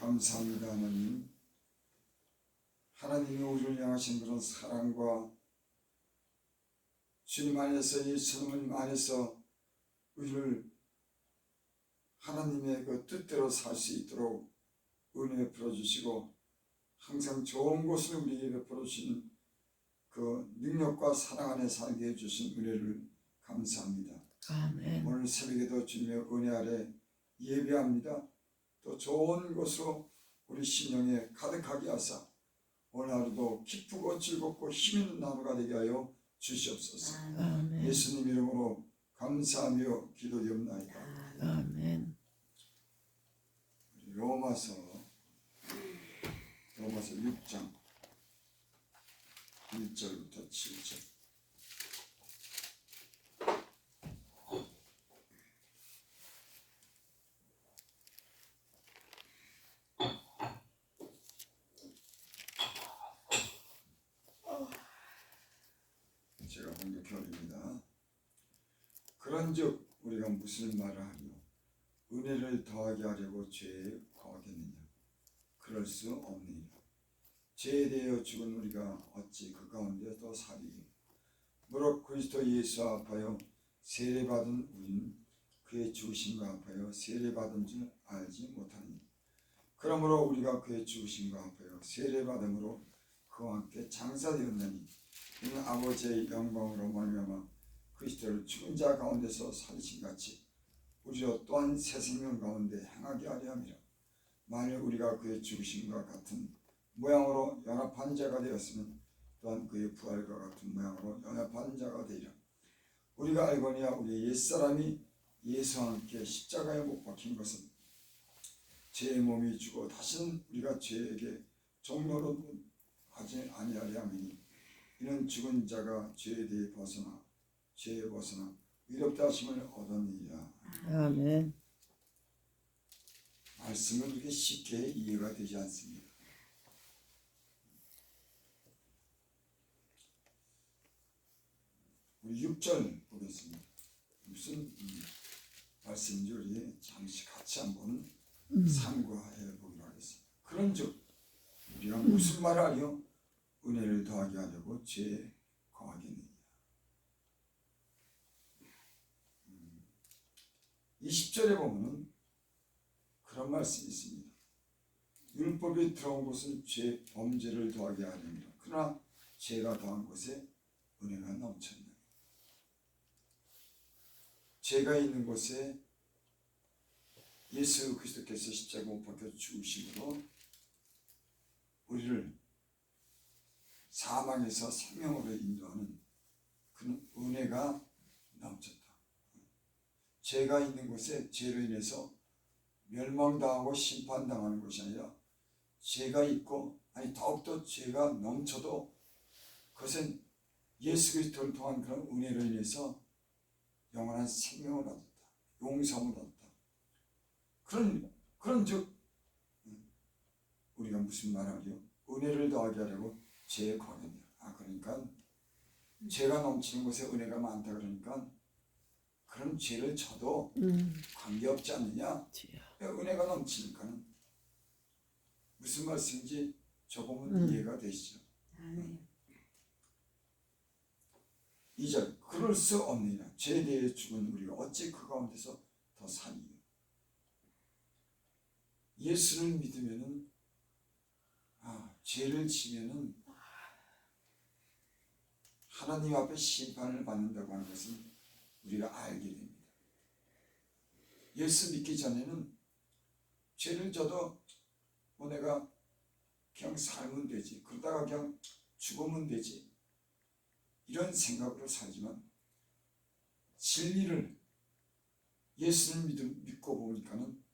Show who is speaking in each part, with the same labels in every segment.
Speaker 1: 감사합니다. 하나님, 하나님이 우리를 향하신 그런 사랑과 주님 안에서, 예수님 안에서 우리를 하나님의 그 뜻대로 살 수 있도록 은혜 베풀어 주시고 항상 좋은 것을 우리에게 베풀어 주시는 그 능력과 사랑 안에 살게 해주신 은혜를 감사합니다.
Speaker 2: 아멘.
Speaker 1: 오늘 새벽에도 주님의 은혜 아래 예배합니다. 또 좋은 것으로 우리 심령에 가득하게 하사 오늘 하루도 기쁘고 즐겁고 힘있는 하루가 되게 하여 주시옵소서.
Speaker 2: 아멘.
Speaker 1: 예수님 이름으로 감사하며 기도드립나이다.
Speaker 2: 아멘.
Speaker 1: 로마서 6장 1절부터 7절. 제가 공격해드립니다. 그런즉 우리가 무슨 말을 하며 은혜를 더하게 하려고 죄에 거하겠느냐? 그럴 수 없느니라. 죄에 대하여 죽은 우리가 어찌 그 가운데 더 살리리요? 무릇 그리스도 예수 앞하여 세례받은 우리는 그의 죽으심과 합하여 세례받은 줄 알지 못하니, 그러므로 우리가 그의 죽으심과 합하여 세례받음으로 그와 함께 장사되었나니, 이는 아버지의 영광으로 말미암아 그리스도를 죽은 자 가운데서 살리신 같이 우리로 또한 새 생명 가운데 행하게 하려 함이라. 만일 우리가 그의 죽으심과 같은 모양으로 연합한 자가 되었으면 또한 그의 부활과 같은 모양으로 연합한 자가 되리라. 우리가 알거니와 우리의 옛사람이 예수와 함께 십자가에 못 박힌 것은 죄의 몸이 죽어 다시는 우리가 죄에게 종로로 하지 아니하려 함이니, 이는 죽은 자가 죄에 대해 죄에 벗어나 의롭다 하심을 얻었느니라.
Speaker 2: 아멘.
Speaker 1: 말씀은 이렇게 쉽게 이해가 되지 않습니다. 우리 6절 보겠습니다. 무슨 말씀인지 우리 잠시 같이 한번 상고해 보기로 하겠습니다. 그런즉 우리가 무슨 말을 하려 은혜를 더하게 하려고 죄에 거하겠느냐? 20절에 보면은 그런 말씀이 있습니다. 율법이 들어온 것은 죄 범죄를 더하게 하려니라. 그러나 죄가 더한 것에 은혜가 넘쳤나니, 죄가 있는 곳에 예수 그리스도께서 십자가 못 박혀 죽으심으로 우리를 사망에서 생명으로 인도하는 그런 은혜가 넘쳤다. 죄가 있는 곳에 죄로 인해서 멸망당하고 심판당하는 것이 아니라, 죄가 있고 더욱더 죄가 넘쳐도 그것은 예수 그리스도를 통한 그런 은혜로 인해서 영원한 생명을 얻었다. 용서함을 얻었다. 그런즉 우리가 무슨 말하려 은혜를 더하게 하려고 죄에 거하느냐? 그러니까 죄가 넘치는 곳에 은혜가 많다 그러니까 그런 죄를 져도 관계없지 않느냐? 은혜가 넘치니까는. 무슨 말씀인지 조금은 이해가 되시죠? 2절, 그럴 수 없느니라. 죄에 대해 죽은 우리가 어찌 그 가운데서 더 살리요? 예수를 믿으면은 죄를 지면은 하나님 앞에 심판을 받는다고 하는 것은 우리가 알게 됩니다. 예수 믿기 전에는 죄를 져도 내가 그냥 살면 되지, 그러다가 그냥 죽으면 되지, 이런 생각으로 살지만 진리를 예수를 믿고 보니까는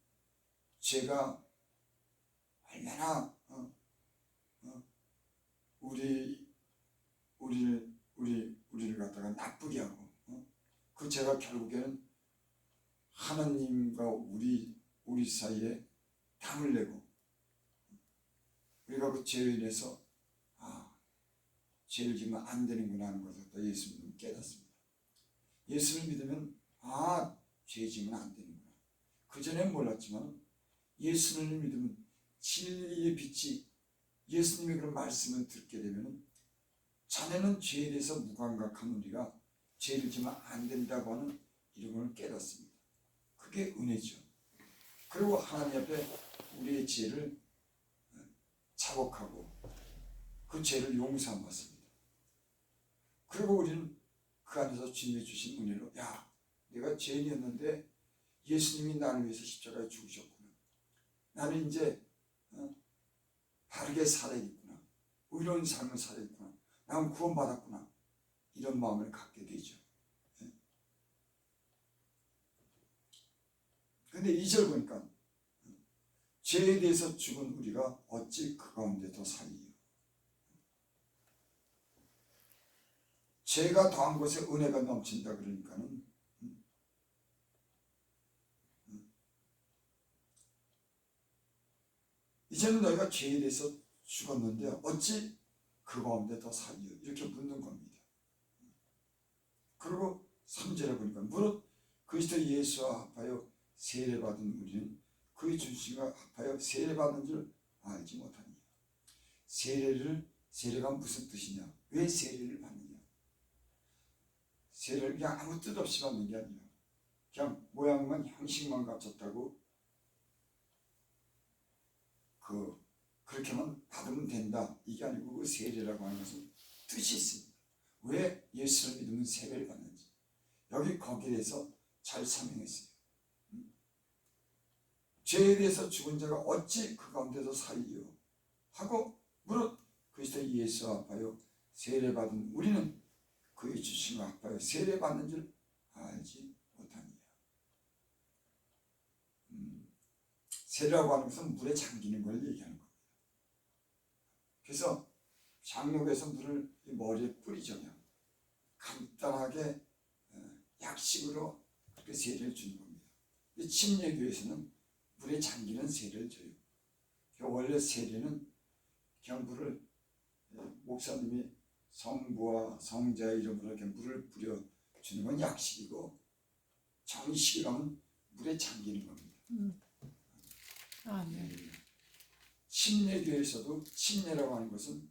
Speaker 1: 죄가 얼마나 우리를 갖다가 나쁘게 하고 그 죄가 결국에는 하나님과 우리 사이에 담을 내고 우리가 그 죄로 인해서 죄를 지면 안 되는구나 하는 것을 또 예수님은 깨닫습니다. 예수를 믿으면 죄 지면 안 되는구나. 그전엔 몰랐지만 예수를 믿으면 진리의 빛이 예수님의 그런 말씀을 듣게 되면 자네는 죄에 대해서 무감각한 우리가 죄를 지면 안 된다고 하는 이런 걸 깨닫습니다. 그게 은혜죠. 그리고 하나님 앞에 우리의 죄를 자복하고 그 죄를 용서함 받습니다. 그리고 우리는 그 안에서 주님이 주신 은혜로 야, 내가 죄인이었는데 예수님이 나를 위해서 십자가에 죽으셨구나. 나는 이제 바르게 살아야겠구나. 의로운 삶을 살아야겠구나. 나는 구원받았구나. 이런 마음을 갖게 되죠. 근데 2절 보니까 죄에 대해서 죽은 우리가 어찌 그 가운데 더 살리요. 죄가 더한 곳에 은혜가 넘친다 그러니까는 이제는 너희가 죄에 대해서 죽었는데 어찌 그 가운데 더 살리요. 이렇게 묻는 겁니다. 그리고 3절에 보니까 무릇 그리스도 예수와 합하여 세례받은 우리는 그의 주심과 합하여 세례받는 줄 알지 못하니. 세례가 무슨 뜻이냐? 왜 세례를 받느냐? 세례를 그냥 아무 뜻 없이 받는 게 아니라 그냥 모양만 형식만 갖췄다고 그렇게만 받으면 된다. 이게 아니고 그 세례라고 하는 것은 뜻이 있습니다. 왜 예수를 믿으면 세례를 받는지 여기 거기에 대해서 잘 설명했어요. 죄에 대해서 죽은 자가 어찌 그 가운데서 살리요 하고 무릇 그리스도 예수와 합하여 세례받은 우리는 그의 주심과 합하여 세례받는 줄 알지 못하니라. 세례라고 하는 것은 물에 잠기는 걸 얘기하는 겁니다. 그래서 장로교에서 물을 머리에 뿌리잖아요. 간단하게 약식으로 그렇게 세례를 주는 겁니다. 침례교에서는 물에 잠기는 세례를 줘요. 원래 세례는 그냥 물을 목사님이 성부와 성자의 이름으로 이렇게 물을 뿌려 주는 건 약식이고 정식이라면 물에 잠기는 겁니다.
Speaker 2: 아멘.
Speaker 1: 침례교에서도 침례라고 하는 것은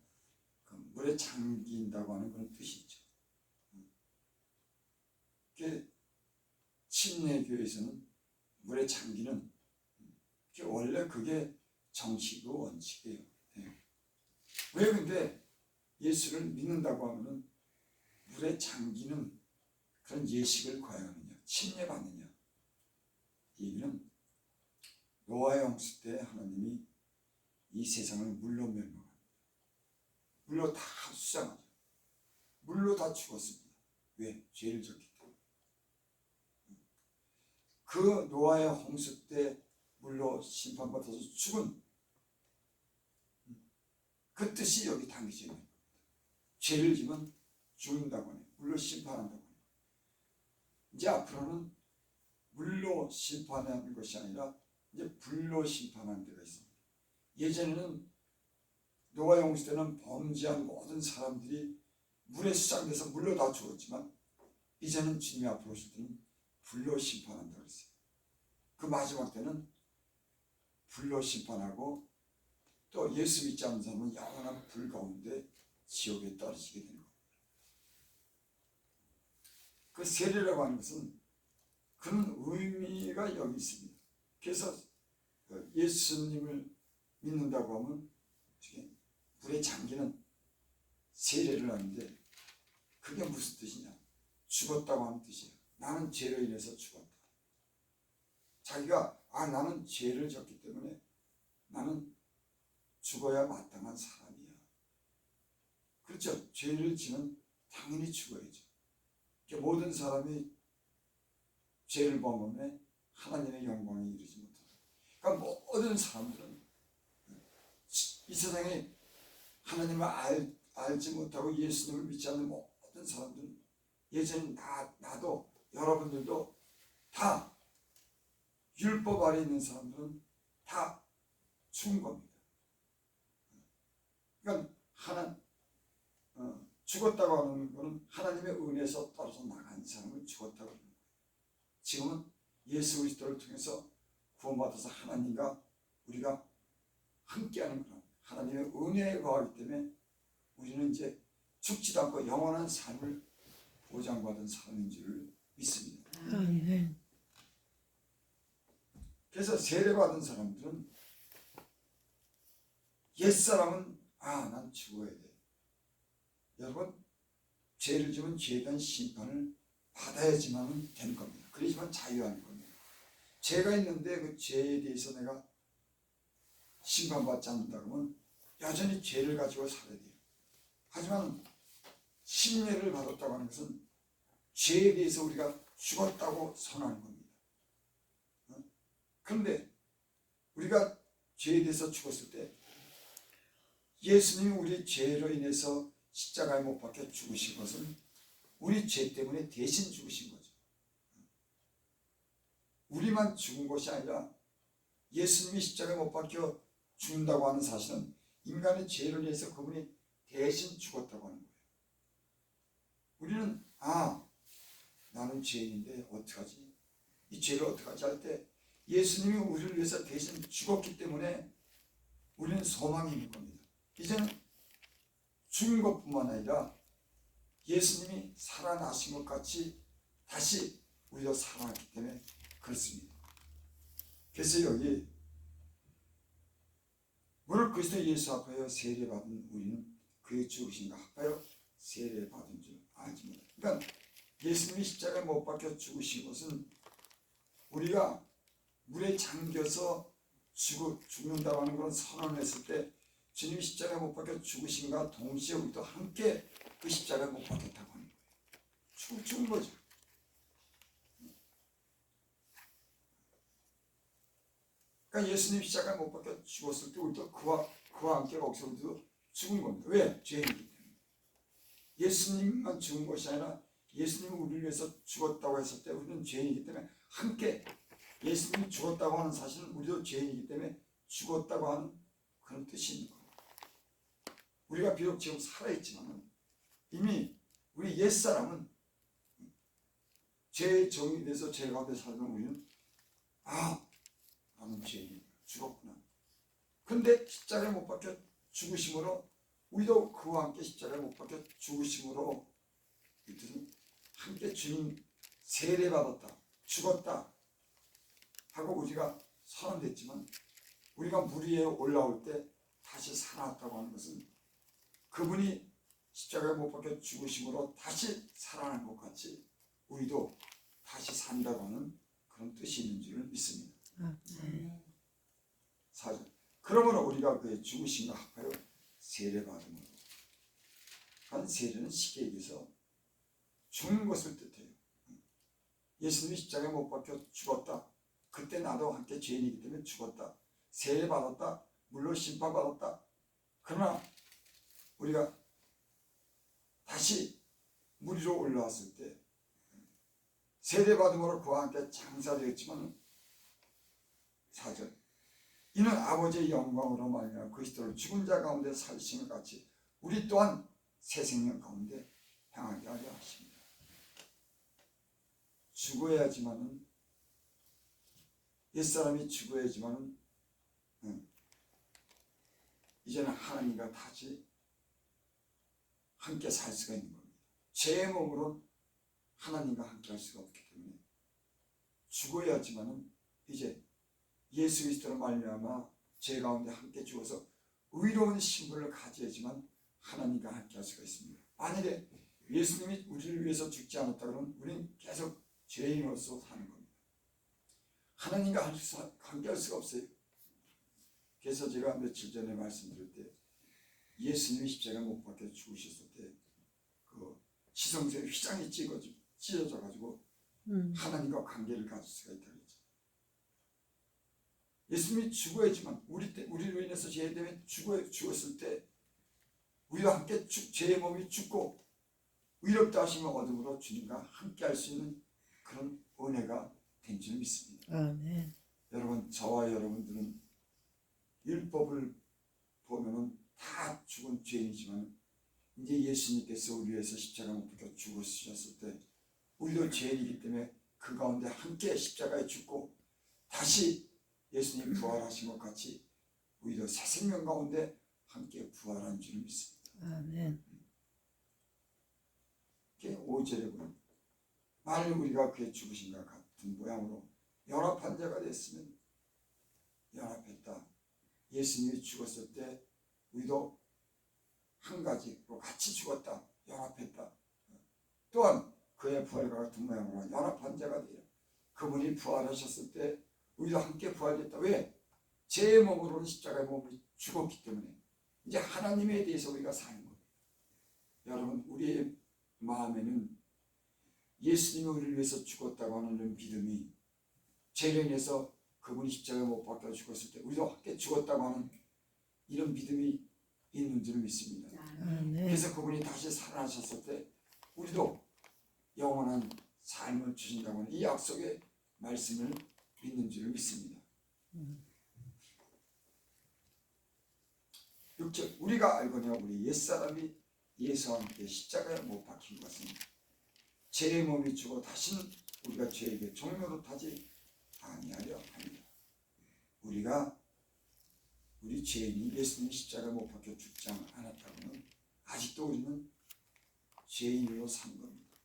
Speaker 1: 그 물에 잠긴다고 하는 그런 뜻이 있죠. 침례교에서는 물에 잠기는 원래 그게 정식이고 원칙이에요. 왜 근데 예수를 믿는다고 하면 물에 잠기는 그런 예식을 거행하느냐, 침례받느냐. 얘기는 노아의 홍수 때 하나님이 이 세상을 물로 멸망합니다. 물로 다 수장하죠. 물로 다 죽었습니다. 왜? 죄를 졌기 때문에. 그 노아의 홍수 때 물로 심판받아서 죽은 그 뜻이 여기 담겨져 있는 겁니다. 죄를 지면 죽는다고 하네요. 물로 심판한다고 하네요. 이제 앞으로는 물로 심판하는 것이 아니라 이제 불로 심판하는 데가 있습니다. 예전에는 노아의 홍수 때는 범죄한 모든 사람들이 물에 수장돼서 물로 다 죽었지만 이제는 주님이 앞으로 오실 때는 불로 심판한다고 했어요. 그 마지막 때는 불로 심판하고 또 예수 믿지 않는 사람은 영원한 불 가운데 지옥에 떨어지게 되는 겁니다. 그 세례라고 하는 것은 그런 의미가 여기 있습니다. 그래서 예수님을 믿는다고 하면 불에 잠기는 세례를 하는데 그게 무슨 뜻이냐? 죽었다고 하는 뜻이에요. 나는 죄로 인해서 죽었다. 자기가 나는 죄를 졌기 때문에 나는 죽어야 마땅한 사람이야. 그렇죠. 죄를 지면 당연히 죽어야죠. 모든 사람이 죄를 범하면 하나님의 영광에 이르지 못한다. 그러니까 모든 사람들은 이 세상에 하나님을 알지 못하고 예수님을 믿지 않는 모든 사람들은 예전에 나도 여러분들도 다 율법 아래 있는 사람들은 다 죽은 겁니다. 그러니까 죽었다고 하는 것은 하나님의 은혜에서 떨어져 나간 사람을 죽었다고 하는 거예요. 지금은 예수 그리스도를 통해서 구원받아서 하나님과 우리가 함께하는 그런 하나님의 은혜에 거하기 때문에 우리는 이제 죽지도 않고 영원한 삶을 보장받은 사람인 줄 믿습니다.
Speaker 2: 아멘.
Speaker 1: 그래서 세례받은 사람들은 옛사람은 난 죽어야 돼. 여러분 죄를 지면 죄에 대한 심판을 받아야지만 되는 겁니다. 그래야지만 자유하는 겁니다. 죄가 있는데 그 죄에 대해서 내가 심판받지 않는다 그러면 여전히 죄를 가지고 살아야 돼요. 하지만 심례를 받았다고 하는 것은 죄에 대해서 우리가 죽었다고 선언하는 겁니다. 그런데 우리가 죄에 대해서 죽었을 때 예수님이 우리 죄로 인해서 십자가에 못 박혀 죽으신 것은 우리 죄 때문에 대신 죽으신 거죠. 우리만 죽은 것이 아니라 예수님이 십자가에 못 박혀 죽는다고 하는 사실은 인간의 죄를 위해서 그분이 대신 죽었다고 하는 거예요. 우리는 나는 죄인인데 어떡하지? 이 죄를 어떡하지 할 때 예수님이 우리를 위해서 대신 죽었기 때문에 우리는 소망이 있는 겁니다. 이제는 죽은 것뿐만 아니라 예수님이 살아나신 것 같이 다시 우리도 살아났기 때문에 그렇습니다. 그래서 여기 무릇 그리스도 예수 앞하여 세례받은 우리는 그의 죽으심과 합하여 세례받은 줄 알지 못하다. 그러니까 예수님이 십자가에 못 박혀 죽으신 것은 우리가 물에 잠겨서 죽는다고 하는 그런 선언을 했을 때 주님이 십자가에 못 박혀 죽으신과 동시에 우리도 함께 그 십자가에 못 박혔다고 하는 거예요. 죽은 거죠. 그러니까 예수님 십자가에 못 박혀 죽었을 때 우리도 그와 함께 거기서 우리도 죽은 겁니다. 왜? 죄인이기 때문에. 예수님만 죽은 것이 아니라 예수님이 우리를 위해서 죽었다고 했을 때 우리는 죄인이기 때문에 함께 예수님이 죽었다고 하는 사실은 우리도 죄인이기 때문에 죽었다고 하는 그런 뜻이 있는 겁니다. 우리가 비록 지금 살아있지만 이미 우리 옛사람은 죄의 정이 돼서 죄 가운데 살면 우리는 나는 죄인이야. 죽었구나. 근데 십자가에 못 박혀 죽으심으로 우리도 그와 함께 십자가에 못 박혀 죽으심으로 이 뜻은 함께 주님 세례받았다. 죽었다. 하고 우리가 선언됐지만 우리가 물 위에 올라올 때 다시 살아났다고 하는 것은 그분이 십자가에 못 박혀 죽으심으로 다시 살아난 것 같이 우리도 다시 산다고 하는 그런 뜻이 있는 줄 믿습니다.
Speaker 2: 아멘.
Speaker 1: 4절. 그러므로 우리가 그의 죽으심과 합하여 세례받음으로. 한 세례는 쉽게 얘기해서 죽는 것을 뜻해요. 예수님이 십자가에 못 박혀 죽었다. 그때 나도 함께 죄인이기 때문에 죽었다. 세례받았다. 물론 심판받았다. 그러나 우리가 다시 물 위로 올라왔을 때 세례받음으로 그와 함께 장사되었지만 4절. 이는 아버지의 영광으로 말미암아 그리스도를 죽은 자 가운데 살리심을 같이 우리 또한 새 생명 가운데 행하게 하려 하십니다. 죽어야지만은 옛사람이 죽어야지만은 이제는 하나님과 다시 함께 살 수가 있는 겁니다. 죄의 몸으로는 하나님과 함께 할 수가 없기 때문에 죽어야지만은 이제 예수 그리스도로 말미암아 죄 가운데 함께 죽어서 의로운 신분을 가져야지만 하나님과 함께 할 수가 있습니다. 만일에 예수님이 우리를 위해서 죽지 않았다 그러면 우리는 계속 죄인으로서 사는 겁니다. 하나님과 함께 할 수가 없어요. 그래서 제가 며칠 전에 말씀드릴 때 예수님이 십자가 못 박혀 죽으셨을 때 그 시성소에 휘장이 찢어져 가지고 하나님과 관계를 가질 수가 있다고 했죠. 예수님이 죽어야지만 우리로 인해서 죄 때문에 죽었을 때 우리와 함께 죄의 몸이 죽고 의롭다 하심을 얻음으로 주님과 함께 할 수 있는 그런 은혜가 된 줄 믿습니다.
Speaker 2: 아멘.
Speaker 1: 여러분, 저와 여러분들은 율법을 보면은 다 죽은 죄인이지만 이제 예수님께서 우리 위해서 십자가에 못 박혀 죽으셨을 때 우리도 죄인이기 때문에 그 가운데 함께 십자가에 죽고 다시 예수님 부활하신 것 같이 오히려 새 생명 가운데 함께 부활한 줄 믿습니다.
Speaker 2: 아멘.
Speaker 1: 이게 5절에 보면 만일 우리가 그의 죽으심과 같은 모양으로 연합한 자가 됐으면 연합했다. 예수님이 죽었을 때 우리도 한 가지로 같이 죽었다. 연합했다. 또한 그의 부활과 같은 모양으로 연합한 자가 되어 그분이 부활하셨을 때 우리도 함께 부활했다. 왜? 제 몸으로는 십자가의 몸이 죽었기 때문에 이제 하나님에 대해서 우리가 사는 거예요. 여러분, 우리의 마음에는 예수님이 우리를 위해서 죽었다고 하는 믿음이, 죄로 인해서 그분이 십자가에 못 박혀 죽었을 때 우리도 함께 죽었다고 하는 이런 믿음이 있는 줄 믿습니다.
Speaker 2: 아멘.
Speaker 1: 그래서 그분이 다시 살아나셨을 때 우리도 영원한 삶을 주신다고 하는 이 약속의 말씀을 믿는 줄 믿습니다. 6절, 우리가 알거니와 우리 옛사람이 예수와 함께 십자가에 못 박힌 것은 죄의 몸이 죽어 다시는 우리가 죄에게 종노릇하지 아니하려 합니다. 우리 죄인이 예수님이 십자가에 못 박혀 죽지 않았다고는 아직도 우리는 죄인으로 산 겁니다.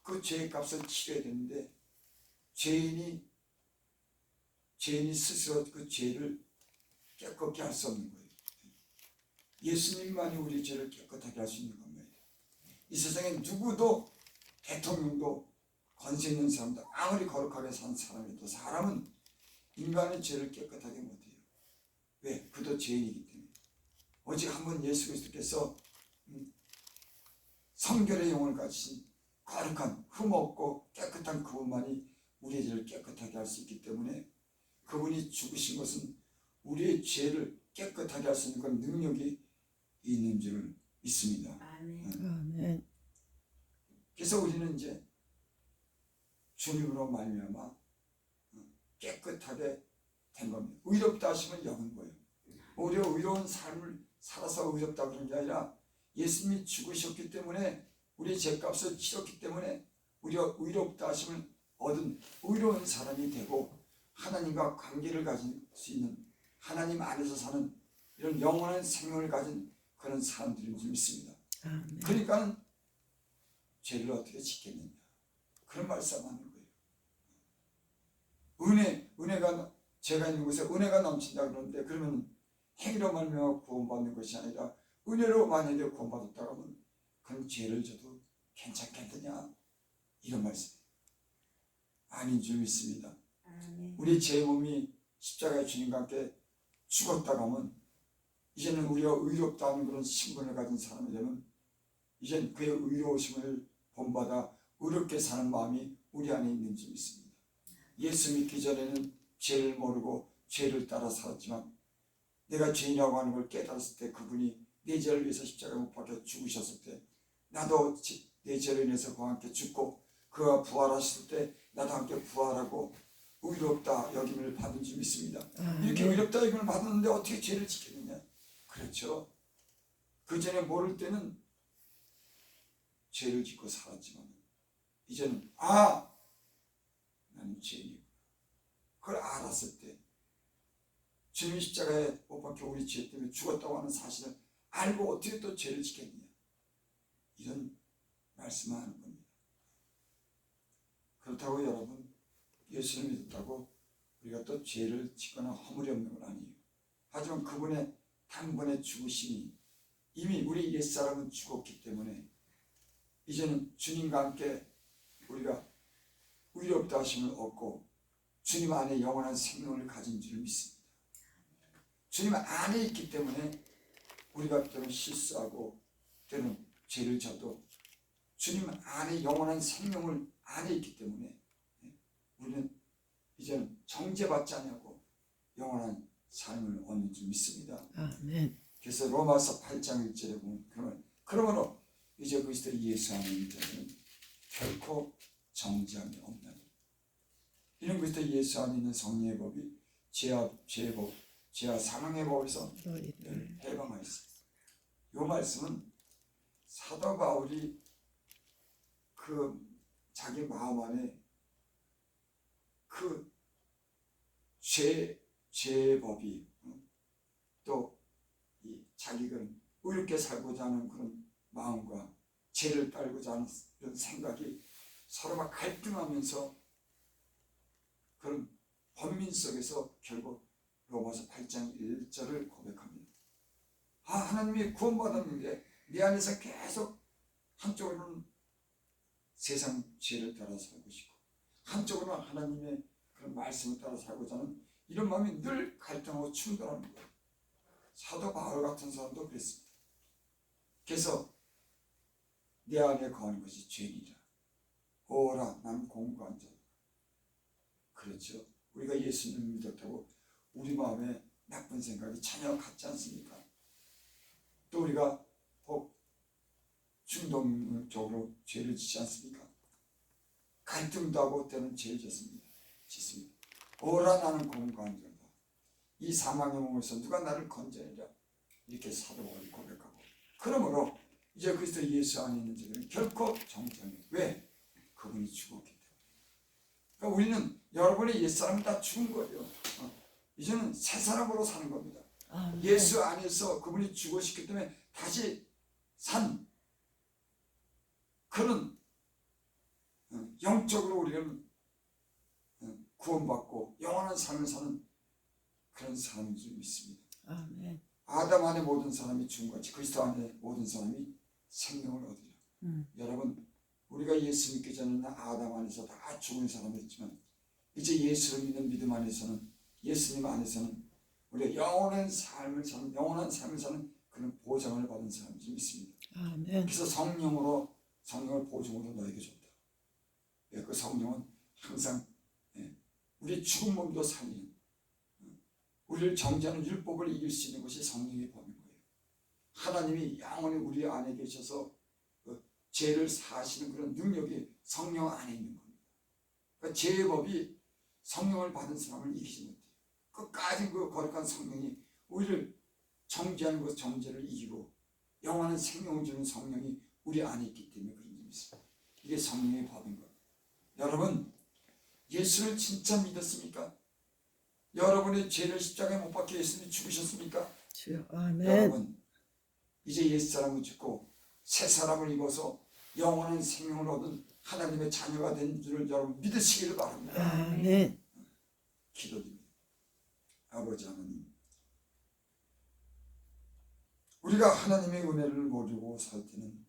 Speaker 1: 그 죄의 값을 치러야 되는데 죄인이 스스로 그 죄를 깨끗게 할 수 없는 거예요. 예수님만이 우리 죄를 깨끗하게 할 수 있는 겁니다. 이 세상에 누구도, 대통령도, 권세 있는 사람도, 아무리 거룩하게 산 사람이도 사람은 인간의 죄를 깨끗하게 못해요. 왜? 그도 죄인이기 때문에. 오직 한 번 예수 그리스도께서 성결의 영을 가지신 거룩한, 흠없고 깨끗한 그분만이 우리의 죄를 깨끗하게 할 수 있기 때문에 그분이 죽으신 것은 우리의 죄를 깨끗하게 할 수 있는 그런 능력이 있는 줄 믿습니다.
Speaker 2: 아멘.
Speaker 1: 그래서 우리는 이제 주님으로 말미암아 깨끗하게 된 겁니다. 의롭다 하심을 여긴 거예요. 우리가 의로운 삶을 살아서 의롭다 그런 게 아니라 예수님이 죽으셨기 때문에 우리의 죄값을 치렀기 때문에 우리가 의롭다 하심을 얻은 의로운 사람이 되고 하나님과 관계를 가질 수 있는, 하나님 안에서 사는 이런 영원한 생명을 가진 그런 사람들인 줄 믿습니다.
Speaker 2: 아멘.
Speaker 1: 그러니까 죄를 어떻게 짓겠느냐, 그런 말씀하는 거예요. 은혜가, 죄가 있는 곳에 은혜가 넘친다 그러는데, 그러면 행위로 말미암아 구원받는 것이 아니라 은혜로 만약에 구원받았다 하면 그럼 죄를 져도 괜찮겠느냐, 이런 말씀 아닌 줄 믿습니다. 우리 제 몸이 십자가의 주님과 함께 죽었다고 하면 이제는 우리가 의롭다 하는 그런 신분을 가진 사람이 되면 이젠 그의 의로우심을 본받아 의롭게 사는 마음이 우리 안에 있는 줄 믿습니다. 예수 믿기 전에는 죄를 모르고 죄를 따라 살았지만 내가 죄인이라고 하는 걸 깨달았을 때 그분이 내 죄를 위해서 십자가에 못 박혀 죽으셨을 때 나도 내 죄로 인해서 그와 함께 죽고 그가 부활하실 때 나도 함께 부활하고 의롭다 여김을 받은 줄 믿습니다. 이렇게 의롭다 여김을 받았는데 어떻게 죄를 짓겠느냐? 그렇죠. 그 전에 모를 때는 죄를 짓고 살았지만 이제는 나는 죄인이구나. 그걸 알았을 때 주님 십자가에 못 박혀 우리 죄 때문에 죽었다고 하는 사실을 알고 어떻게 또 죄를 짓겠느냐, 이런 말씀을 하는 겁니다. 그렇다고 여러분 예수를 믿었다고 우리가 또 죄를 짓거나 허물이 없는 건 아니에요. 하지만 그분의 단번에 죽으심이 이미 우리 옛사람은 죽었기 때문에 이제는 주님과 함께 우리가 의롭다 하심을 얻고 주님 안에 영원한 생명을 가진 줄 믿습니다. 주님 안에 있기 때문에 우리가 때로는 실수하고 때로는 죄를 져도 주님 안에 영원한 생명을 안에 있기 때문에 우리는 이제는 정죄받지 않냐고 영원한 삶을 얻는 줄 믿습니다.
Speaker 2: 아멘.
Speaker 1: 그래서 로마서 8장 1절에 보면 그러므로 이제 그리스도를 예수 안에 있는 자는 결코 정죄함이 없나니, 이런 그리스도 예수 안에 있는 성령의 법이 죄의 법, 죄와 사망의 법에서
Speaker 2: 너희를
Speaker 1: 해방하였어요. 이 말씀은 사도 바울이 그 자기 마음 안에 그 죄의 법이 자기가 의롭게 살고자 하는 그런 마음과 죄를 따르고자 하는 그런 생각이 서로 막 갈등하면서 그런 번민 속에서 결국 로마서 8장 1절을 고백합니다. 하나님이 구원받았는데 내 안에서 계속 한쪽으로는 세상 죄를 따라 살고 싶고 한쪽으로는 하나님의 그런 말씀을 따라 살고자 하는 이런 마음이 늘 갈등하고 충돌하는 거예요. 사도 바울 같은 사람도 그랬습니다. 그래서 내 안에 거하는 것이 죄니라. 오라 난 공고한 자다. 그렇죠. 우리가 예수님을 믿었다고 우리 마음에 나쁜 생각이 전혀 같지 않습니까? 또 우리가 혹 충동적으로 죄를 짓지 않습니까? 갈등도 하고 때는 죄를 짓습니다. 오라 나는 공고한 자다. 이 사망의 몸에서 누가 나를 건져내랴. 이렇게 사도 바울이 고백하고 그러므로 이제 그리스도 예수 안에 있는 자들은 결코 정죄함이 왜? 그분이 죽었기 때문에. 그러니까 우리는 여러분의 옛사람은 다 죽은 거예요. 이제는 새 사람으로 사는 겁니다.
Speaker 2: 아멘.
Speaker 1: 예수 안에서 그분이 죽으셨기 때문에 다시 산 그런 영적으로 우리는 구원받고 영원한 삶을 사는 그런 사람인 줄 믿습니다.
Speaker 2: 아멘.
Speaker 1: 아담 안에 모든 사람이 죽은 같이 그리스도 안에 모든 사람이 생명을 얻으리라. 여러분 우리가 예수 믿기 전에는 아담 안에서 다 죽은 사람이었지만 이제 예수를 믿는 믿음 안에서는 예수님 안에서는 우리가 영원한 삶을 사는 그런 보장을 받은 사람인 줄 믿습니다.
Speaker 2: 아멘.
Speaker 1: 그래서 성령을 보증으로 너에게 줬다. 그 성령은 항상 우리 죽은 몸도 살리는 우리를 정죄하는 율법을 이길 수 있는 것이 성령의 법인 거예요. 하나님이 영원히 우리 안에 계셔서 그 죄를 사하시는 그런 능력이 성령 안에 있는 겁니다. 그러니까 죄의 법이 성령을 받은 사람을 이기지 못해요. 끝까지 그 거룩한 성령이 우리를 정죄하는 것 정죄를 이기고 영원한 생명을 주는 성령이 우리 안에 있기 때문에 그런 점이 있습니다. 이게 성령의 법인 겁니다. 여러분 예수를 진짜 믿었습니까? 여러분의 죄를 십자가에 못 박혀 예수님이 죽으셨습니까?
Speaker 2: 주여 아멘.
Speaker 1: 여러분 이제 옛사람을 죽고 새 사람을 입어서 영원한 생명을 얻은 하나님의 자녀가 된 줄을 여러분 믿으시기를 바랍니다.
Speaker 2: 아멘.
Speaker 1: 기도드립니다. 아버지 하나님, 우리가 하나님의 은혜를 모르고 살 때는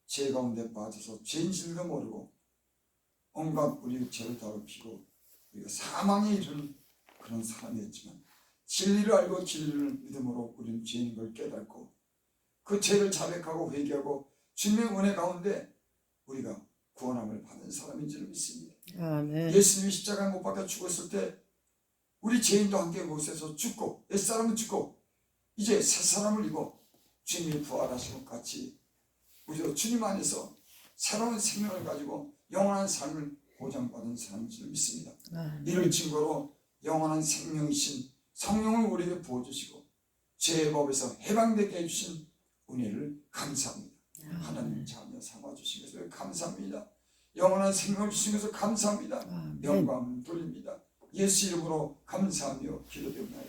Speaker 1: 죄 가운데 빠져서 죄인줄도 모르고 온갖 우리 죄를 더럽히고 우리가 사망에 이르는 그런 사람이었지만 진리를 알고 진리를 믿음으로 우리는 죄인 걸 깨닫고 그 죄를 자백하고 회개하고 주님의 은혜 가운데 우리가 구원함을 받은 사람인 줄 믿습니다.
Speaker 2: 아멘.
Speaker 1: 예수님이 십자가에 못 박혀 죽었을 때 우리 죄인도 함께 못에서 죽고 옛사람은 죽고 이제 새 사람을 입어 주님이 부활하신 것 같이 우리도 주님 안에서 새로운 생명을 가지고 영원한 삶을 보장받은 사람인 줄 믿습니다. 이를 증거로 영원한 생명이신 성령을 우리에게 부어주시고 죄의 법에서 해방되게 해주신 은혜를 감사합니다. 하나님 자녀 삼아주신 것을 감사합니다. 영원한 생명을 주신 것을 감사합니다. 영광 돌립니다. 예수 이름으로 감사하며 기도드립니다.